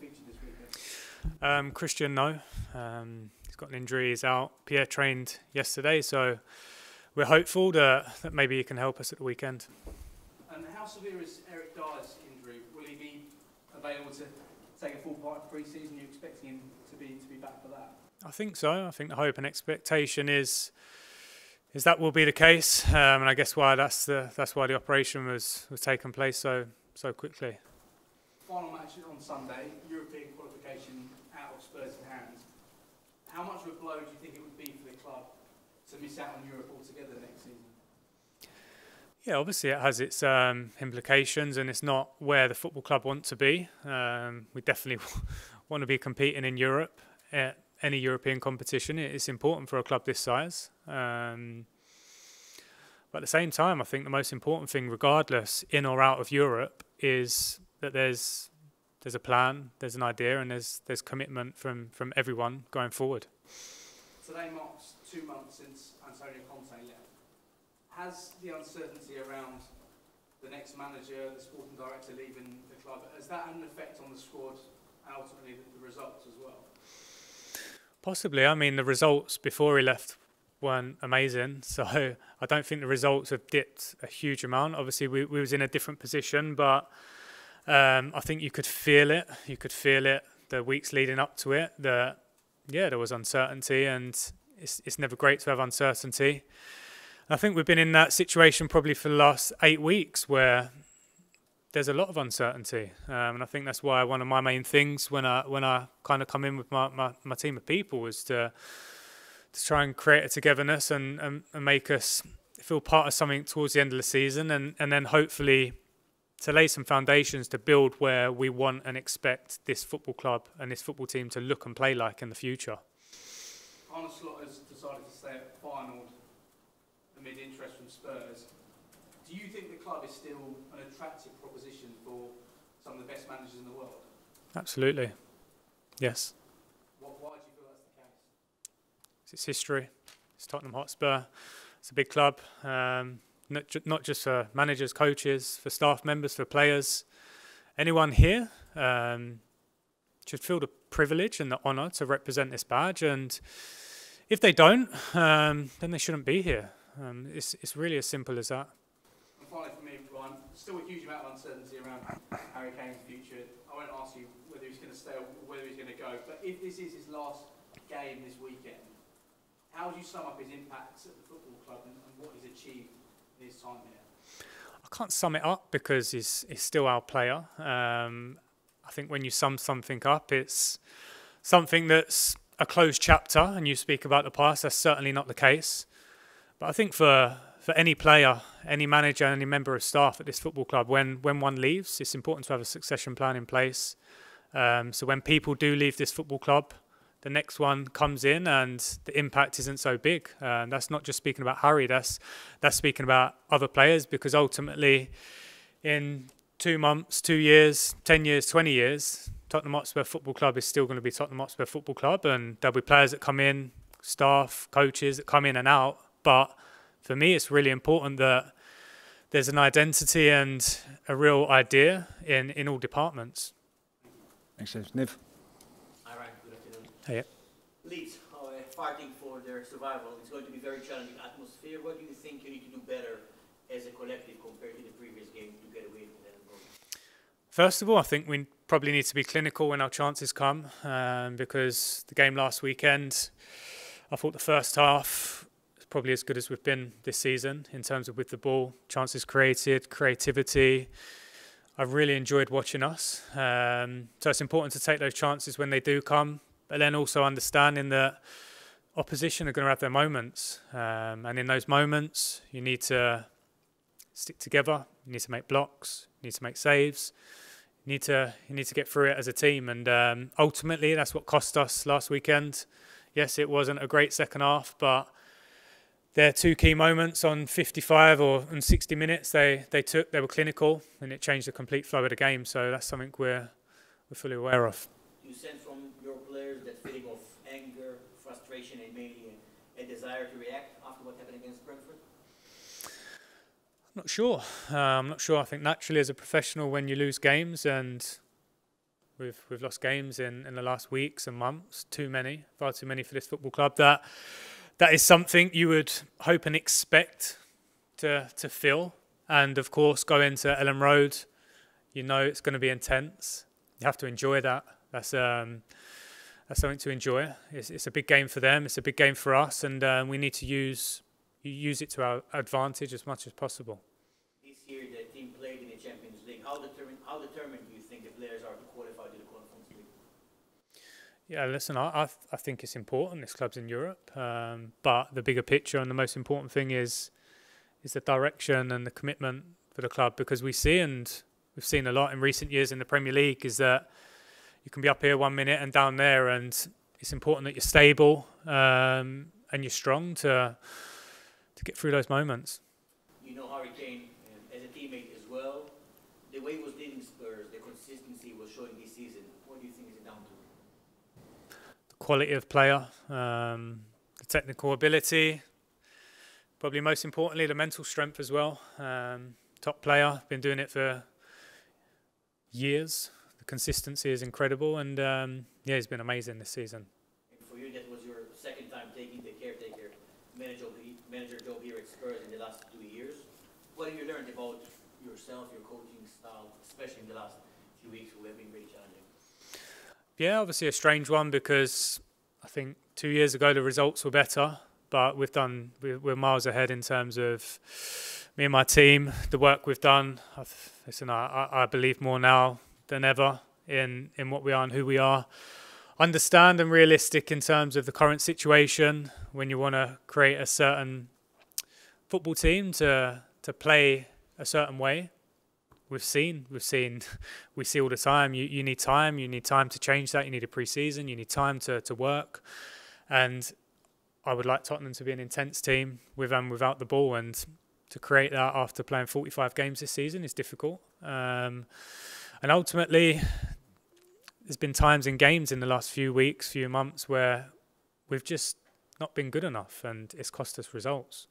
featured this weekend? Christian, no. He's got an injury, he's out. Pierre trained yesterday, so we're hopeful that maybe he can help us at the weekend. And how severe is Eric Dyer's injury? Will he be available to take a full part of pre-season? Are you expecting him to be back for that? I think so. I think the hope and expectation is that will be the case, and I guess why that's why the operation was taking place so quickly. Final match on Sunday, European qualification out of Spurs' hands. How much of a blow do you think it would be for the club to miss out on Europe altogether next season? Yeah, obviously it has its implications, and it's not where the football club want to be. We definitely want to be competing in Europe. Any European competition, it's important for a club this size. But at the same time, I think the most important thing, regardless in or out of Europe, is that there's a plan, there's an idea, and there's commitment from everyone going forward. Today marks 2 months since Antonio Conte left. Has the uncertainty around the next manager, the sporting director leaving the club, has that had an effect on the squad and ultimately the results as well? Possibly. I mean, the results before he left weren't amazing, so I don't think the results have dipped a huge amount. Obviously, we was in a different position, but I think you could feel it. You could feel it the weeks leading up to it. That there was uncertainty, and it's never great to have uncertainty. I think we've been in that situation probably for the last 8 weeks where there's a lot of uncertainty, and I think that's why one of my main things when I kind of come in with my team of people was to try and create a togetherness and make us feel part of something towards the end of the season, and then hopefully to lay some foundations to build where we want and expect this football club and this football team to look and play like in the future. Arne Slot has decided to stay at Feyenoord amid interest from Spurs. Do you think the club is still an attractive proposition for some of the best managers in the world? Absolutely, yes. Why do you feel that's the case? It's history. It's Tottenham Hotspur. It's a big club, not just for managers, coaches, for staff members, for players. Anyone here should feel the privilege and the honour to represent this badge. And if they don't, then they shouldn't be here. It's really as simple as that. And finally for me, Ryan, still a huge amount of uncertainty around Harry Kane's future. I won't ask you whether he's going to stay or whether he's going to go, but if this is his last game this weekend, how would you sum up his impact at the football club and what he's achieved in his time here? I can't sum it up because he's still our player. I think when you sum something up, it's something that's a closed chapter and you speak about the past. That's certainly not the case. But I think for any player, any manager, any member of staff at this football club, when one leaves, it's important to have a succession plan in place. So when people do leave this football club, the next one comes in and the impact isn't so big. That's not just speaking about Harry, that's speaking about other players, because ultimately in 2 months, 2 years, 10 years, 20 years, Tottenham Hotspur Football Club is still going to be Tottenham Hotspur Football Club, and there'll be players that come in, staff, coaches that come in and out. But for me, it's really important that there's an identity and a real idea in all departments. Thanks, Niv. Hi, Ryan. Good afternoon. Hey. Leeds are fighting for their survival. It's going to be a very challenging atmosphere. What do you think you need to do better as a collective compared to the previous game to get away from that environment? First of all, I think we probably need to be clinical when our chances come, because the game last weekend, I thought the first half was probably as good as we've been this season in terms of with the ball, chances created, creativity. I've really enjoyed watching us. So it's important to take those chances when they do come, but then also understanding that opposition are going to have their moments. And in those moments, you need to stick together, you need to make blocks, you need to make saves, you need to get through it as a team. And ultimately, that's what cost us last weekend. Yes, it wasn't a great second half, but their 2 key moments on 55 or on 60 minutes, they were clinical, and it changed the complete flow of the game. So that's something we're fully aware of. Do you sense from your players that feeling of anger, frustration, and mainly a desire to react after what happened against Brentford? I'm not sure. I think naturally as a professional, when you lose games, and We've lost games in the last weeks and months, far too many for this football club. That is something you would hope and expect to feel. And of course, go into Ellen Road, you know it's going to be intense. You have to enjoy that. That's something to enjoy. It's a big game for them. It's a big game for us, and we need to use it to our advantage as much as possible. This year, the team played in the Champions League. How determined do you think the players are to qualify to the Conference League? Yeah, listen, I think it's important. This club's in Europe, but the bigger picture and the most important thing is the direction and the commitment for the club, because we've seen a lot in recent years in the Premier League is that you can be up here 1 minute and down there, and it's important that you're stable and you're strong to get through those moments. You know Harry Kane as a teammate as well. The way he was leading Spurs, the consistency was showing this season. What do you think is it down to? The quality of player, the technical ability, probably most importantly the mental strength as well. Top player, been doing it for years. The consistency is incredible, and yeah, he's been amazing this season. And for you, that was your second time taking the caretaker manager job here at Spurs in the last 2 years. What have you learned about yourself, your coaching style, especially in the last few weeks, who have been really challenging? Yeah, obviously a strange one, because I think 2 years ago the results were better, but we're miles ahead in terms of me and my team, the work we've done. I believe more now than ever in what we are and who we are. Understand and realistic in terms of the current situation. When you want to create a certain football team to play a certain way, we see all the time. You need time. You need time to change that. You need a pre-season. You need time to work. And I would like Tottenham to be an intense team with and without the ball, and to create that after playing 45 games this season is difficult. And ultimately, there's been times in games in the last few weeks, few months, where we've just not been good enough, and it's cost us results.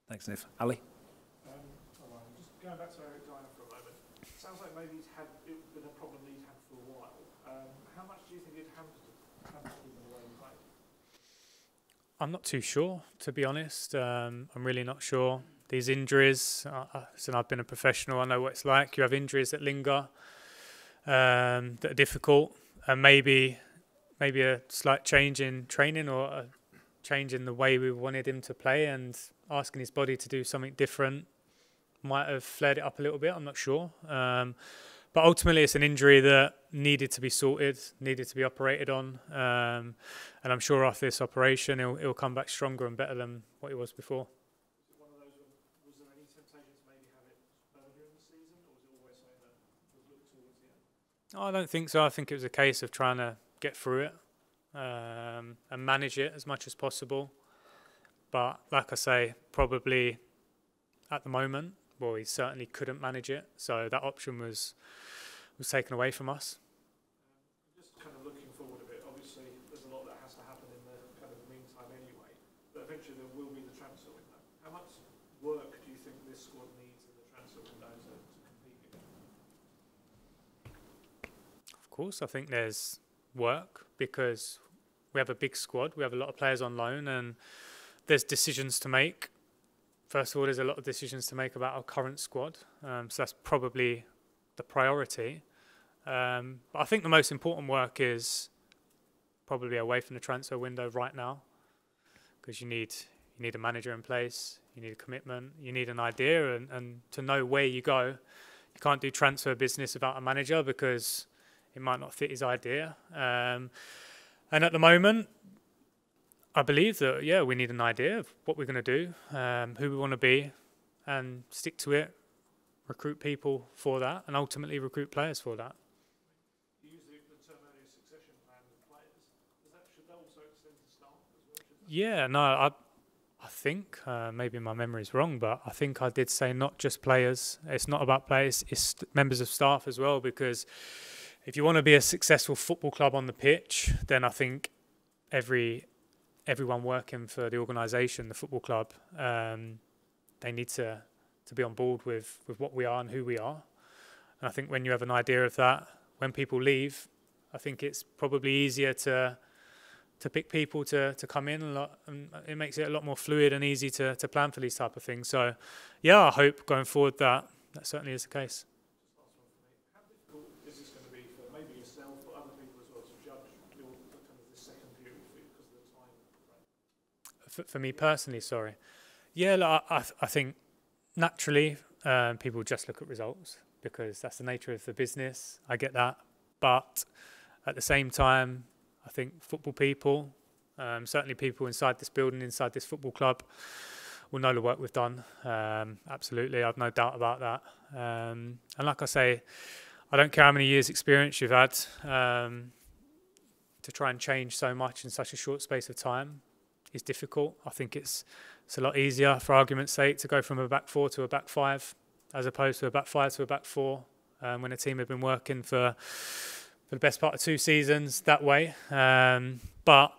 Thanks, Niv. Ali? Just going back to Eric Dyer for a moment. It sounds like maybe it's been a problem that he's had for a while. How much do you think it hampered him in the way he played? I'm not too sure, to be honest. I'm really not sure. These injuries, I've been a professional, I know what it's like. You have injuries that linger, that are difficult, and maybe a slight change in training or a change in the way we wanted him to play, and asking his body to do something different might have flared it up a little bit, I'm not sure. But ultimately it's an injury that needed to be sorted, needed to be operated on, and I'm sure after this operation he'll come back stronger and better than what he was before. Was there any temptation to maybe have it earlier in the season, or was it always something that was looked towards the end? I don't think so. I think it was a case of trying to get through it and manage it as much as possible. But like I say, probably at the moment, well, he certainly couldn't manage it, so that option was taken away from us. Just kind of looking forward a bit, obviously there's a lot that has to happen in the kind of meantime anyway, but eventually there will be the transfer window. How much work do you think this squad needs in the transfer window to compete again? Of course, I think there's work, because we have a big squad, we have a lot of players on loan, and there's decisions to make. First of all, there's a lot of decisions to make about our current squad, so that's probably the priority. But I think the most important work is probably away from the transfer window right now, because you need a manager in place, you need a commitment, you need an idea, and to know where you go. You can't do transfer business without a manager, because it might not fit his idea. And at the moment, I believe that, yeah, we need an idea of what we're going to do, who we want to be, and stick to it, recruit people for that, and ultimately recruit players for that. You use the term earlier, succession plan with players. Should that also extend to staff as well? Yeah, no, I think, maybe my memory is wrong, but I think I did say not just players. It's not about players, it's members of staff as well, because if you want to be a successful football club on the pitch, then I think everyone working for the organisation, the football club, they need to be on board with what we are and who we are. And I think when you have an idea of that, when people leave, I think it's probably easier to pick people to come in and it makes it a lot more fluid and easy to plan for these type of things. So, yeah, I hope going forward that certainly is the case. How difficult is this going to be for maybe yourself or other people as well to judge your kind of this second period for you because of the time frame? For me personally, sorry. Yeah, look, I think naturally people just look at results because that's the nature of the business. I get that. But at the same time, I think football people, certainly people inside this building, inside this football club, will know the work we've done. Absolutely, I've no doubt about that. And like I say, I don't care how many years experience you've had, to try and change so much in such a short space of time is difficult. I think it's a lot easier, for argument's sake, to go from a back four to a back five, as opposed to a back five to a back four, when a team had been working for the best part of 2 seasons that way. But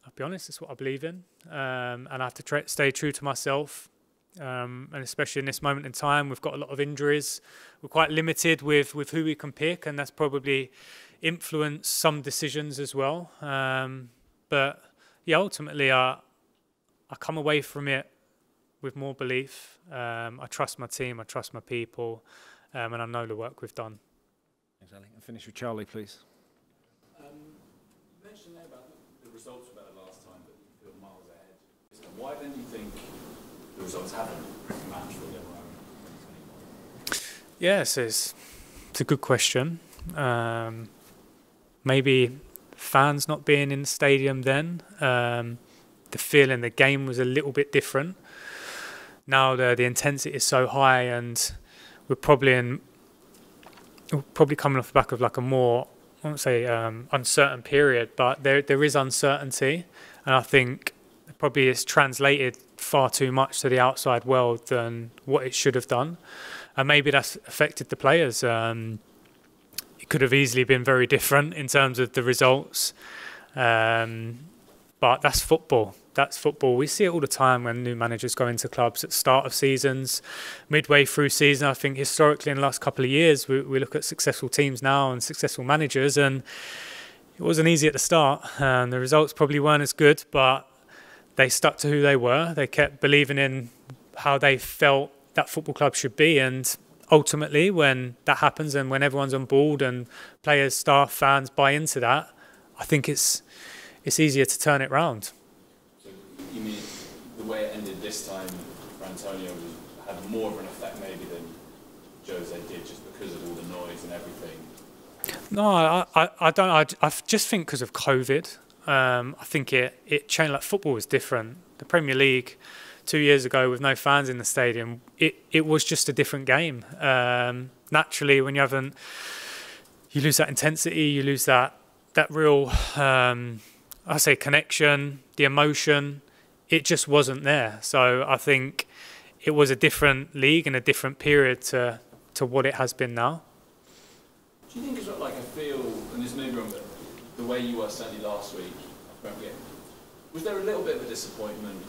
I'll be honest, it's what I believe in, and I have to stay true to myself. And especially in this moment in time, we've got a lot of injuries. We're quite limited with who we can pick, and that's probably influenced some decisions as well. But yeah, ultimately, I come away from it with more belief. I trust my team, I trust my people, and I know the work we've done. Thanks, Ali. And finish with Charlie, please. You mentioned there about the results were better last time, but you feel miles ahead. So why then do you think the results haven't matched what they were in 2021? Yes, it's a good question. Maybe fans not being in the stadium then, the feeling the game was a little bit different. Now the intensity is so high, and we're probably coming off the back of like a more, I won't say uncertain period, but there is uncertainty, and I think probably it's translated far too much to the outside world than what it should have done, and maybe that's affected the players. It could have easily been very different in terms of the results, but that's football. That's football. We see it all the time when new managers go into clubs at the start of seasons, midway through season. I think historically in the last couple of years, we look at successful teams now and successful managers, and it wasn't easy at the start. And the results probably weren't as good, but they stuck to who they were. They kept believing in how they felt that football club should be. And ultimately, when that happens and when everyone's on board and players, staff, fans buy into that, I think it's easier to turn it round. So you mean the way it ended this time for Antonio had more of an effect maybe than Jose did, just because of all the noise and everything? No, I don't. I just think because of COVID, I think it changed. Like, football was different. The Premier League 2 years ago with no fans in the stadium, it was just a different game. Naturally, when you lose that intensity, you lose that real, I say, connection, the emotion. It just wasn't there. So I think it was a different league and a different period to what it has been now. Do you think it's like, I feel, and this may be wrong, but the way you were certainly last week, was there a little bit of a disappointment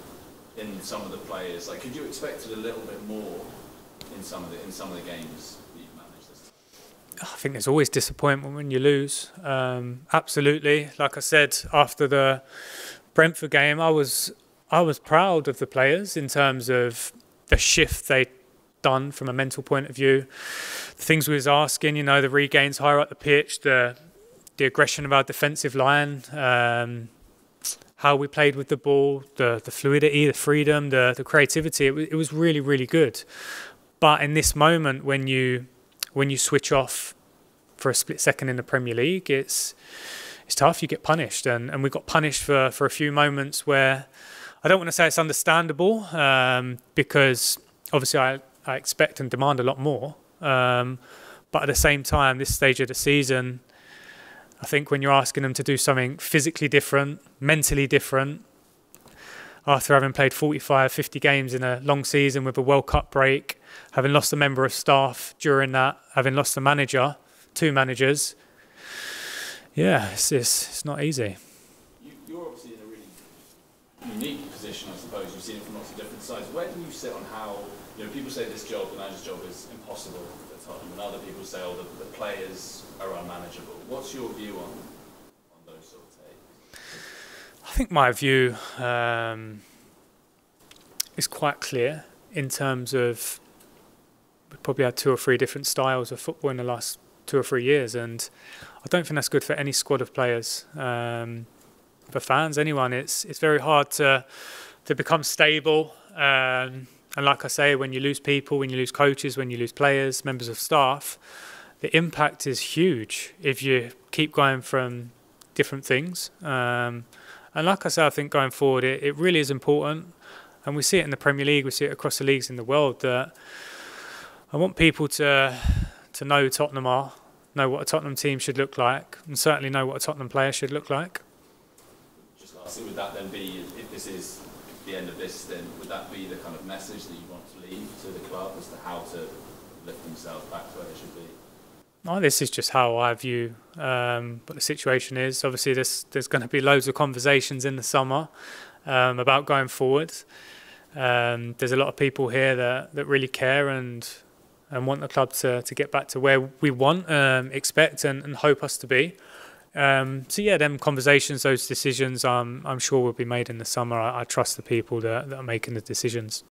in some of the players? Like, could you expect a little bit more in some of the games that you've managed this time? I think there's always disappointment when you lose. Absolutely. Like I said, after the Brentford game, I was proud of the players in terms of the shift they'd done from a mental point of view. The things we was asking, the regains higher up the pitch, the aggression of our defensive line, how we played with the ball, the fluidity, the freedom, the creativity. It was really, really good. But in this moment, when you switch off for a split second in the Premier League, it's tough. You get punished, and we got punished for a few moments where I don't want to say it's understandable, because obviously I expect and demand a lot more. But at the same time, this stage of the season, I think when you're asking them to do something physically different, mentally different, after having played 45, 50 games in a long season with a World Cup break, having lost a member of staff during that, having lost a manager, 2 managers, yeah, it's not easy. You're obviously in a really unique position, I suppose. You've seen it from lots of different sides. Where do you sit on how, people say this job, the manager's job, is impossible at Tottenham, and other people say, oh, the players are unmanageable. What's your view on those sort of takes? I think my view is quite clear in terms of we probably had 2 or 3 different styles of football in the last 2 or 3 years, and I don't think that's good for any squad of players. For fans, anyone, it's very hard to become stable. And like I say, when you lose people, when you lose coaches, when you lose players, members of staff, the impact is huge if you keep going from different things. And like I say, I think going forward, it really is important. And we see it in the Premier League, we see it across the leagues in the world, that I want people to know who Tottenham are, know what a Tottenham team should look like, and certainly know what a Tottenham player should look like. Just lastly, would that then be, if this is the end of this stint, would that be the kind of message that you want to leave to the club as to how to lift themselves back to where they should be? No, this is just how I view what the situation is. Obviously, there's going to be loads of conversations in the summer about going forward. There's a lot of people here that really care and want the club to get back to where we want, expect and hope us to be. So yeah, them conversations, those decisions, I'm sure will be made in the summer. I trust the people that are making the decisions.